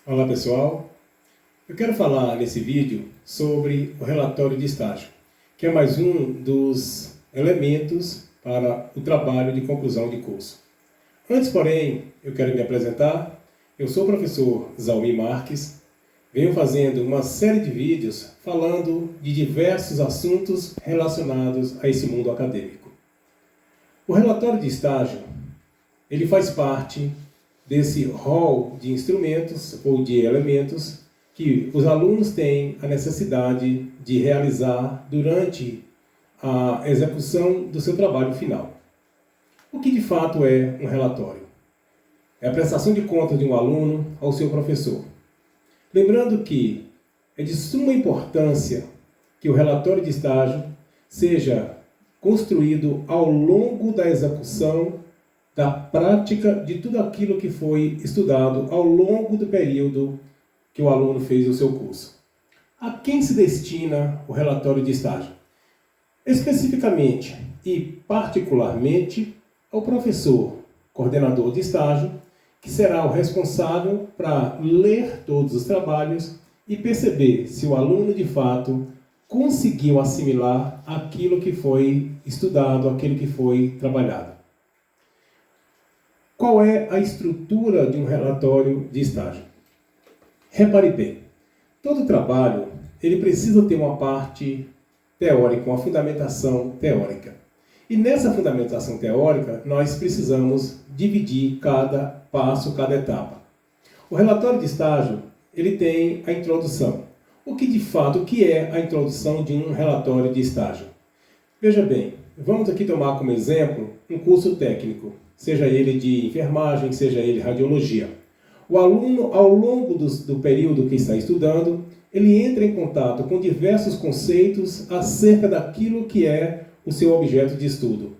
Olá pessoal, eu quero falar nesse vídeo sobre o relatório de estágio, que é mais um dos elementos para o trabalho de conclusão de curso. Antes, porém, eu quero me apresentar. Eu sou o professor Zalmir Marques, venho fazendo uma série de vídeos falando de diversos assuntos relacionados a esse mundo acadêmico. O relatório de estágio, ele faz parte desse rol de instrumentos ou de elementos que os alunos têm a necessidade de realizar durante a execução do seu trabalho final. O que de fato é um relatório? É a prestação de contas de um aluno ao seu professor. Lembrando que é de suma importância que o relatório de estágio seja construído ao longo da execução da prática de tudo aquilo que foi estudado ao longo do período que o aluno fez o seu curso. A quem se destina o relatório de estágio? Especificamente e particularmente ao professor coordenador de estágio, que será o responsável para ler todos os trabalhos e perceber se o aluno de fato conseguiu assimilar aquilo que foi estudado, aquilo que foi trabalhado. Qual é a estrutura de um relatório de estágio? Repare bem, todo trabalho ele precisa ter uma parte teórica, uma fundamentação teórica. E nessa fundamentação teórica, nós precisamos dividir cada passo, cada etapa. O relatório de estágio ele tem a introdução. O que é a introdução de um relatório de estágio? Veja bem, vamos aqui tomar como exemplo um curso técnico, seja ele de enfermagem, seja ele radiologia. O aluno, ao longo do período que está estudando, ele entra em contato com diversos conceitos acerca daquilo que é o seu objeto de estudo.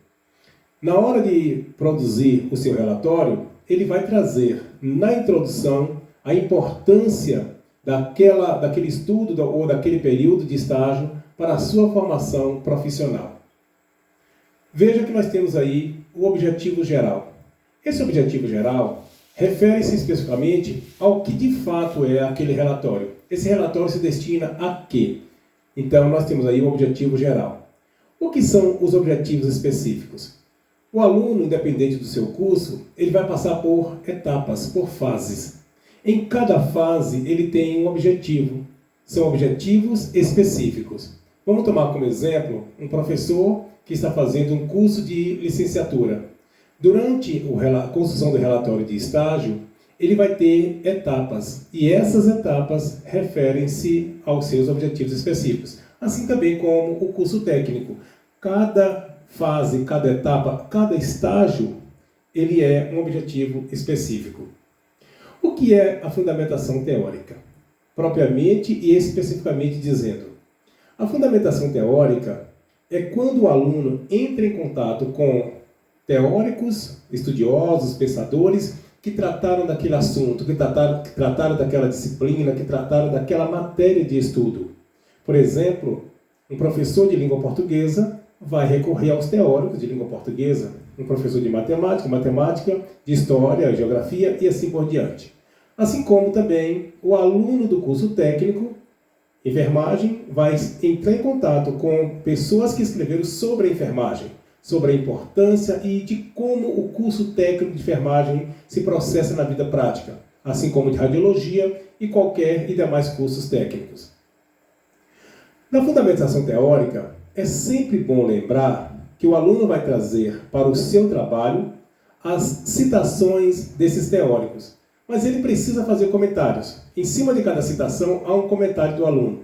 Na hora de produzir o seu relatório, ele vai trazer na introdução a importância daquele estudo ou daquele período de estágio para a sua formação profissional. Veja que nós temos aí o objetivo geral. Esse objetivo geral refere-se especificamente ao que de fato é aquele relatório. Esse relatório se destina a quê? Então, nós temos aí o objetivo geral. O que são os objetivos específicos? O aluno, independente do seu curso, ele vai passar por etapas, por fases. Em cada fase, ele tem um objetivo. São objetivos específicos. Vamos tomar como exemplo um professor que está fazendo um curso de licenciatura. Durante a construção do relatório de estágio, ele vai ter etapas, e essas etapas referem-se aos seus objetivos específicos. Assim também como o curso técnico. Cada fase, cada etapa, cada estágio, ele é um objetivo específico. O que é a fundamentação teórica? Propriamente e especificamente dizendo, a fundamentação teórica é quando o aluno entra em contato com teóricos, estudiosos, pensadores, que trataram daquele assunto, que trataram daquela disciplina, que trataram daquela matéria de estudo. Por exemplo, um professor de língua portuguesa vai recorrer aos teóricos de língua portuguesa, um professor de matemática, de história, geografia e assim por diante. Assim como também o aluno do curso técnico, enfermagem, vai entrar em contato com pessoas que escreveram sobre a enfermagem, sobre a importância e de como o curso técnico de enfermagem se processa na vida prática, assim como de radiologia e qualquer e demais cursos técnicos. Na fundamentação teórica, é sempre bom lembrar que o aluno vai trazer para o seu trabalho as citações desses teóricos, mas ele precisa fazer comentários. Em cima de cada citação há um comentário do aluno.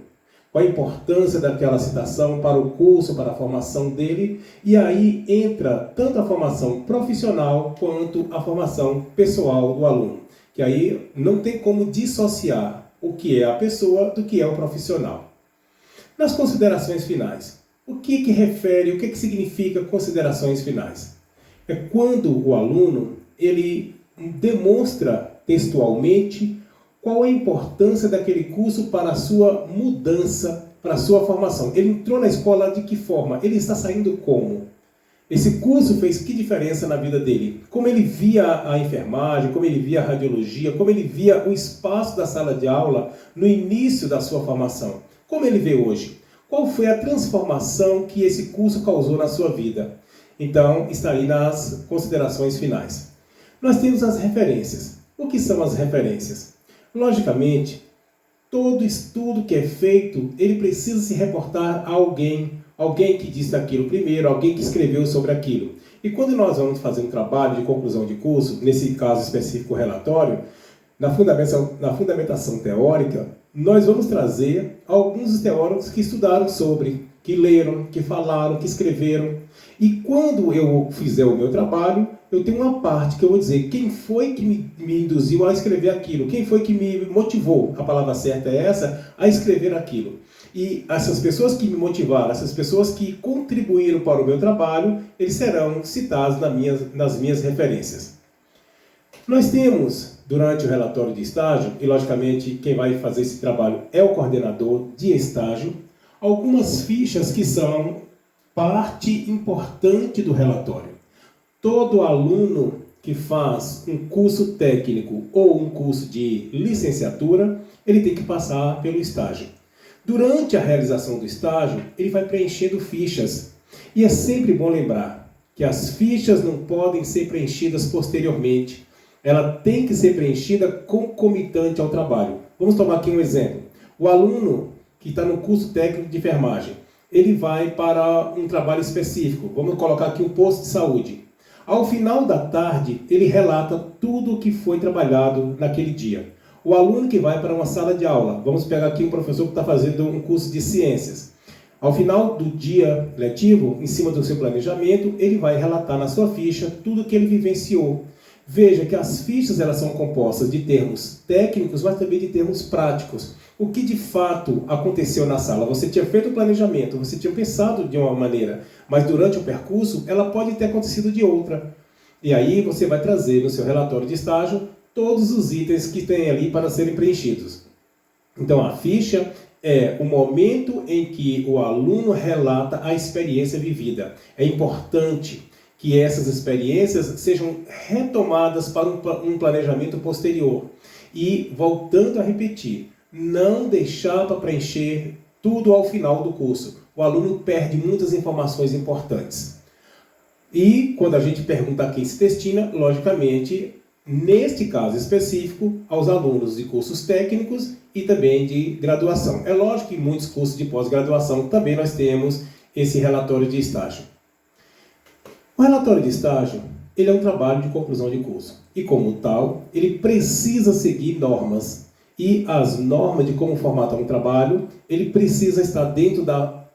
Qual a importância daquela citação para o curso, para a formação dele, e aí entra tanto a formação profissional quanto a formação pessoal do aluno, que aí não tem como dissociar o que é a pessoa do que é o profissional. Nas considerações finais, o que significa considerações finais? É quando o aluno ele demonstra textualmente qual a importância daquele curso para a sua mudança, para a sua formação. Ele entrou na escola de que forma? Ele está saindo como? Esse curso fez que diferença na vida dele? Como ele via a enfermagem, como ele via a radiologia, como ele via o espaço da sala de aula no início da sua formação. Como ele vê hoje? Qual foi a transformação que esse curso causou na sua vida? Então, está aí nas considerações finais. Nós temos as referências. O que são as referências? Logicamente, todo estudo que é feito, ele precisa se reportar a alguém que disse aquilo primeiro, alguém que escreveu sobre aquilo. E quando nós vamos fazer um trabalho de conclusão de curso, nesse caso específico relatório, na fundamentação teórica, nós vamos trazer alguns teóricos que estudaram sobre, que leram, que falaram, que escreveram. E quando eu fizer o meu trabalho, eu tenho uma parte que eu vou dizer quem foi que me induziu a escrever aquilo, quem foi que me motivou, a palavra certa é essa, a escrever aquilo. E essas pessoas que me motivaram, essas pessoas que contribuíram para o meu trabalho, eles serão citados nas minhas referências. Nós temos, durante o relatório de estágio, e logicamente quem vai fazer esse trabalho é o coordenador de estágio, algumas fichas que são parte importante do relatório. Todo aluno que faz um curso técnico ou um curso de licenciatura, ele tem que passar pelo estágio. Durante a realização do estágio, ele vai preenchendo fichas. E é sempre bom lembrar que as fichas não podem ser preenchidas posteriormente. Ela tem que ser preenchida concomitante ao trabalho. Vamos tomar aqui um exemplo. O aluno que está no curso técnico de enfermagem, ele vai para um trabalho específico. Vamos colocar aqui um posto de saúde. Ao final da tarde, ele relata tudo o que foi trabalhado naquele dia. O aluno que vai para uma sala de aula, vamos pegar aqui um professor que está fazendo um curso de ciências. Ao final do dia letivo, em cima do seu planejamento, ele vai relatar na sua ficha tudo o que ele vivenciou. Veja que as fichas elas são compostas de termos técnicos, mas também de termos práticos. O que de fato aconteceu na sala? Você tinha feito o planejamento, você tinha pensado de uma maneira, mas durante o percurso ela pode ter acontecido de outra. E aí você vai trazer no seu relatório de estágio todos os itens que tem ali para serem preenchidos. Então a ficha é o momento em que o aluno relata a experiência vivida. É importante que essas experiências sejam retomadas para um planejamento posterior. E, voltando a repetir, não deixar para preencher tudo ao final do curso. O aluno perde muitas informações importantes. E, quando a gente pergunta a quem se destina, logicamente, neste caso específico, aos alunos de cursos técnicos e também de graduação. É lógico que em muitos cursos de pós-graduação também nós temos esse relatório de estágio. O relatório de estágio, ele é um trabalho de conclusão de curso. E como tal, ele precisa seguir normas. E as normas de como formatar um trabalho, ele precisa estar dentro da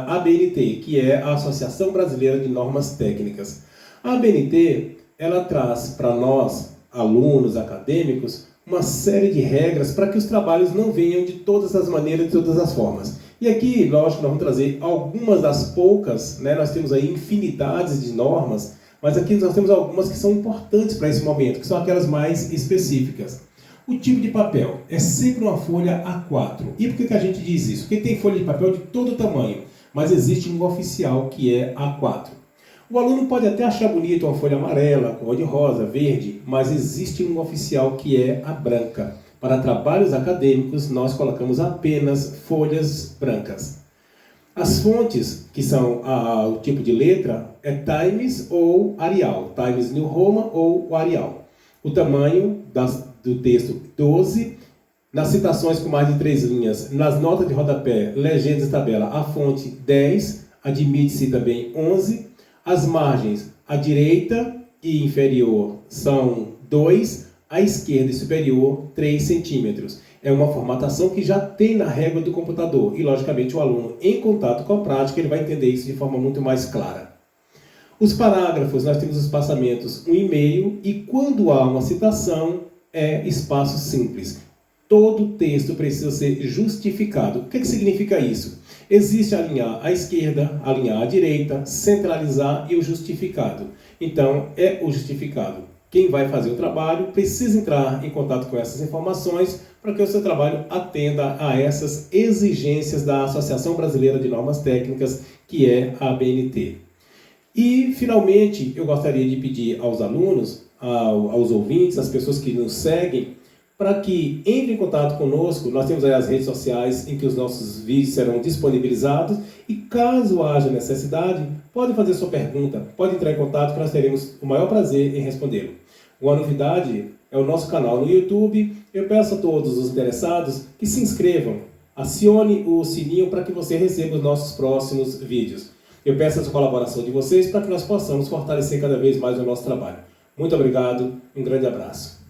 ABNT, que é a Associação Brasileira de Normas Técnicas. A ABNT, ela traz para nós, alunos acadêmicos, uma série de regras para que os trabalhos não venham de todas as maneiras, de todas as formas. E aqui, lógico, nós vamos trazer algumas das poucas, né? Nós temos aí infinidades de normas, mas aqui nós temos algumas que são importantes para esse momento, que são aquelas mais específicas. O tipo de papel é sempre uma folha A4. E por que a gente diz isso? Porque tem folha de papel de todo tamanho, mas existe um oficial que é A4. O aluno pode até achar bonito uma folha amarela, cor de rosa, verde, mas existe um oficial que é a branca. Para trabalhos acadêmicos, nós colocamos apenas folhas brancas. As fontes, que são o tipo de letra, é Times ou Arial. Times New Roman ou Arial. O tamanho do texto, 12. Nas citações com mais de 3 linhas, nas notas de rodapé, legendas e tabela, a fonte 10, admite-se também 11. As margens, à direita e inferior, são 2, à esquerda e superior, 3 centímetros. É uma formatação que já tem na régua do computador. E, logicamente, o aluno, em contato com a prática, ele vai entender isso de forma muito mais clara. Os parágrafos, nós temos os espaçamentos 1,5 e quando há uma citação, é espaço simples. Todo texto precisa ser justificado. O que significa isso? Existe alinhar à esquerda, alinhar à direita, centralizar e o justificado. Então, é o justificado. Quem vai fazer o trabalho precisa entrar em contato com essas informações para que o seu trabalho atenda a essas exigências da Associação Brasileira de Normas Técnicas, que é a ABNT. E, finalmente, eu gostaria de pedir aos alunos, aos ouvintes, às pessoas que nos seguem, para que entrem em contato conosco. Nós temos aí as redes sociais em que os nossos vídeos serão disponibilizados e, caso haja necessidade, pode fazer sua pergunta, pode entrar em contato que nós teremos o maior prazer em respondê-lo. Uma novidade é o nosso canal no YouTube. Eu peço a todos os interessados que se inscrevam, acione o sininho para que você receba os nossos próximos vídeos. Eu peço a colaboração de vocês para que nós possamos fortalecer cada vez mais o nosso trabalho. Muito obrigado, um grande abraço.